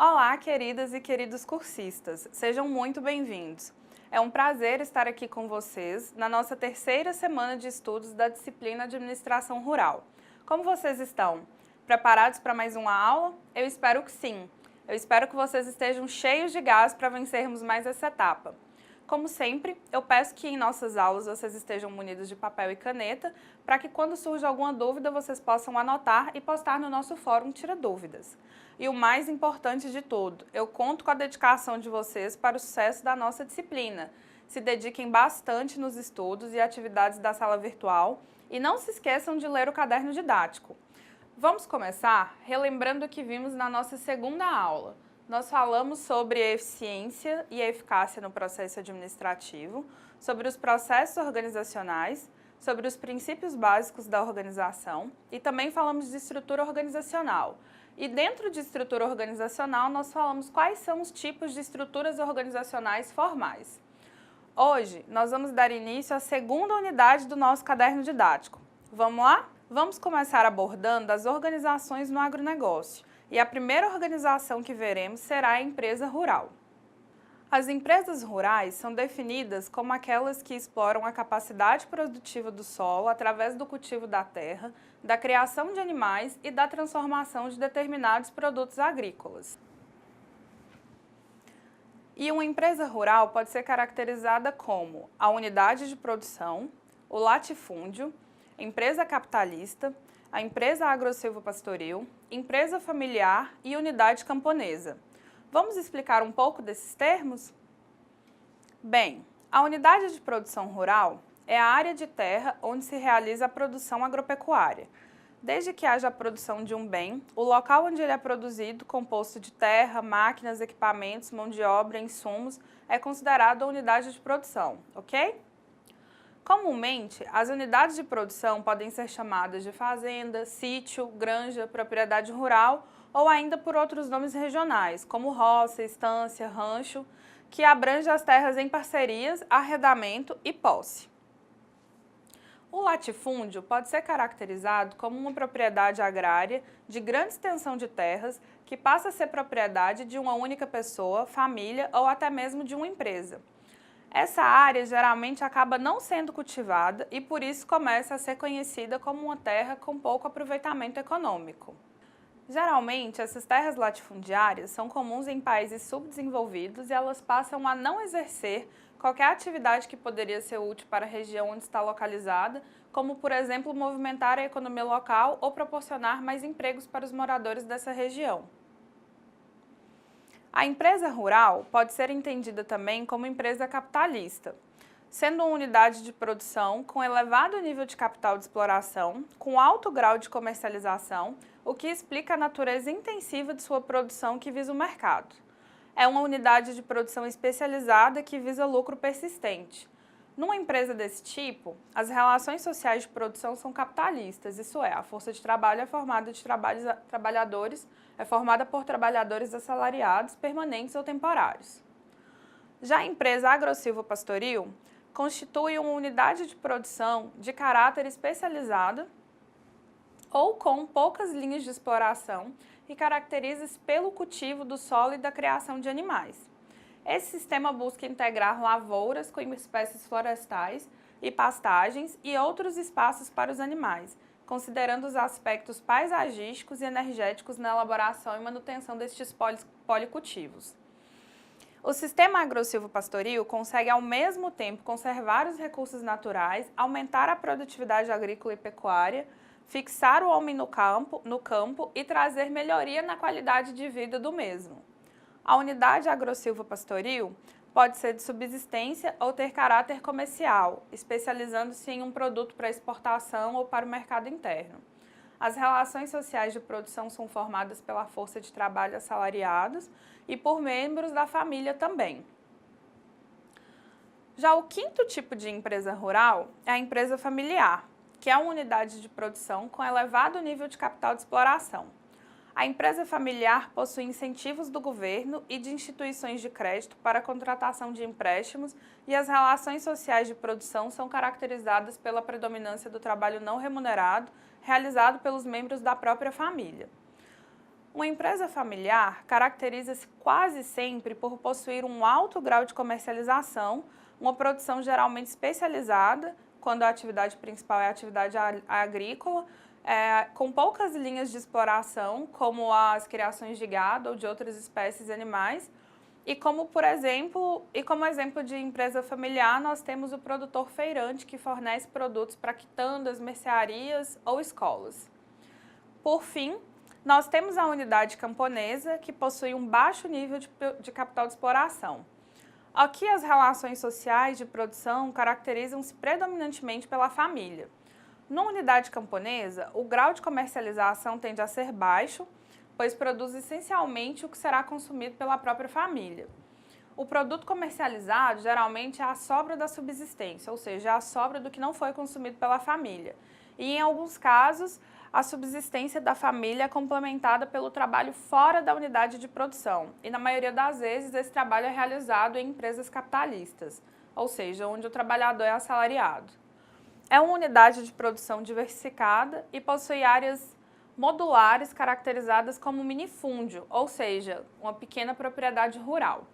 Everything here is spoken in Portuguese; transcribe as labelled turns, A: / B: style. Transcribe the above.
A: Olá, queridas e queridos cursistas, sejam muito bem-vindos. É um prazer estar aqui com vocês na nossa terceira semana de estudos da disciplina Administração Rural. Como vocês estão? Preparados para mais uma aula? Eu espero que sim. Eu espero que vocês estejam cheios de gás para vencermos mais essa etapa. Como sempre, eu peço que em nossas aulas vocês estejam munidos de papel e caneta para que quando surja alguma dúvida vocês possam anotar e postar no nosso fórum Tira Dúvidas. E o mais importante de tudo, eu conto com a dedicação de vocês para o sucesso da nossa disciplina. Se dediquem bastante nos estudos e atividades da sala virtual e não se esqueçam de ler o caderno didático. Vamos começar relembrando o que vimos na nossa segunda aula. Nós falamos sobre a eficiência e a eficácia no processo administrativo, sobre os processos organizacionais, sobre os princípios básicos da organização e também falamos de estrutura organizacional. E dentro de estrutura organizacional, nós falamos quais são os tipos de estruturas organizacionais formais. Hoje, nós vamos dar início à segunda unidade do nosso caderno didático. Vamos lá? Vamos começar abordando as organizações no agronegócio. E a primeira organização que veremos será a empresa rural. As empresas rurais são definidas como aquelas que exploram a capacidade produtiva do solo através do cultivo da terra, da criação de animais e da transformação de determinados produtos agrícolas. E uma empresa rural pode ser caracterizada como a unidade de produção, o latifúndio, empresa capitalista, a empresa agrosilvopastoril, empresa familiar e unidade camponesa. Vamos explicar um pouco desses termos? Bem, a unidade de produção rural é a área de terra onde se realiza a produção agropecuária. Desde que haja a produção de um bem, o local onde ele é produzido, composto de terra, máquinas, equipamentos, mão de obra, insumos, é considerado a unidade de produção, ok? Comumente, as unidades de produção podem ser chamadas de fazenda, sítio, granja, propriedade rural ou ainda por outros nomes regionais, como roça, estância, rancho, que abrange as terras em parcerias, arrendamento e posse. O latifúndio pode ser caracterizado como uma propriedade agrária de grande extensão de terras que passa a ser propriedade de uma única pessoa, família ou até mesmo de uma empresa. Essa área geralmente acaba não sendo cultivada e por isso começa a ser conhecida como uma terra com pouco aproveitamento econômico. Geralmente, essas terras latifundiárias são comuns em países subdesenvolvidos e elas passam a não exercer qualquer atividade que poderia ser útil para a região onde está localizada, como, por exemplo, movimentar a economia local ou proporcionar mais empregos para os moradores dessa região. A empresa rural pode ser entendida também como empresa capitalista, sendo uma unidade de produção com elevado nível de capital de exploração, com alto grau de comercialização, o que explica a natureza intensiva de sua produção que visa o mercado. É uma unidade de produção especializada que visa lucro persistente. Numa empresa desse tipo, as relações sociais de produção são capitalistas, isso é, a força de trabalho é formada por trabalhadores assalariados, permanentes ou temporários. Já a empresa agrosilvopastoril constitui uma unidade de produção de caráter especializado ou com poucas linhas de exploração e caracteriza-se pelo cultivo do solo e da criação de animais. Esse sistema busca integrar lavouras com espécies florestais e pastagens e outros espaços para os animais, considerando os aspectos paisagísticos e energéticos na elaboração e manutenção destes policultivos. O sistema agrosilvopastoril consegue ao mesmo tempo conservar os recursos naturais, aumentar a produtividade agrícola e pecuária, fixar o homem no campo e trazer melhoria na qualidade de vida do mesmo. A unidade agrosilvopastoril pode ser de subsistência ou ter caráter comercial, especializando-se em um produto para exportação ou para o mercado interno. As relações sociais de produção são formadas pela força de trabalho assalariados e por membros da família também. Já o quinto tipo de empresa rural é a empresa familiar, que é uma unidade de produção com elevado nível de capital de exploração. A empresa familiar possui incentivos do governo e de instituições de crédito para a contratação de empréstimos e as relações sociais de produção são caracterizadas pela predominância do trabalho não remunerado realizado pelos membros da própria família. Uma empresa familiar caracteriza-se quase sempre por possuir um alto grau de comercialização, uma produção geralmente especializada, quando a atividade principal é a atividade agrícola, com poucas linhas de exploração, como as criações de gado ou de outras espécies animais. E como exemplo de empresa familiar, nós temos o produtor feirante, que fornece produtos para quitandas, mercearias ou escolas. Por fim, nós temos a unidade camponesa, que possui um baixo nível de capital de exploração. Aqui, as relações sociais de produção caracterizam-se predominantemente pela família. Na unidade camponesa, o grau de comercialização tende a ser baixo, pois produz essencialmente o que será consumido pela própria família. O produto comercializado geralmente é a sobra da subsistência, ou seja, a sobra do que não foi consumido pela família. E, em alguns casos, a subsistência da família é complementada pelo trabalho fora da unidade de produção. E, na maioria das vezes, esse trabalho é realizado em empresas capitalistas, ou seja, onde o trabalhador é assalariado. É uma unidade de produção diversificada e possui áreas modulares caracterizadas como minifúndio, ou seja, uma pequena propriedade rural.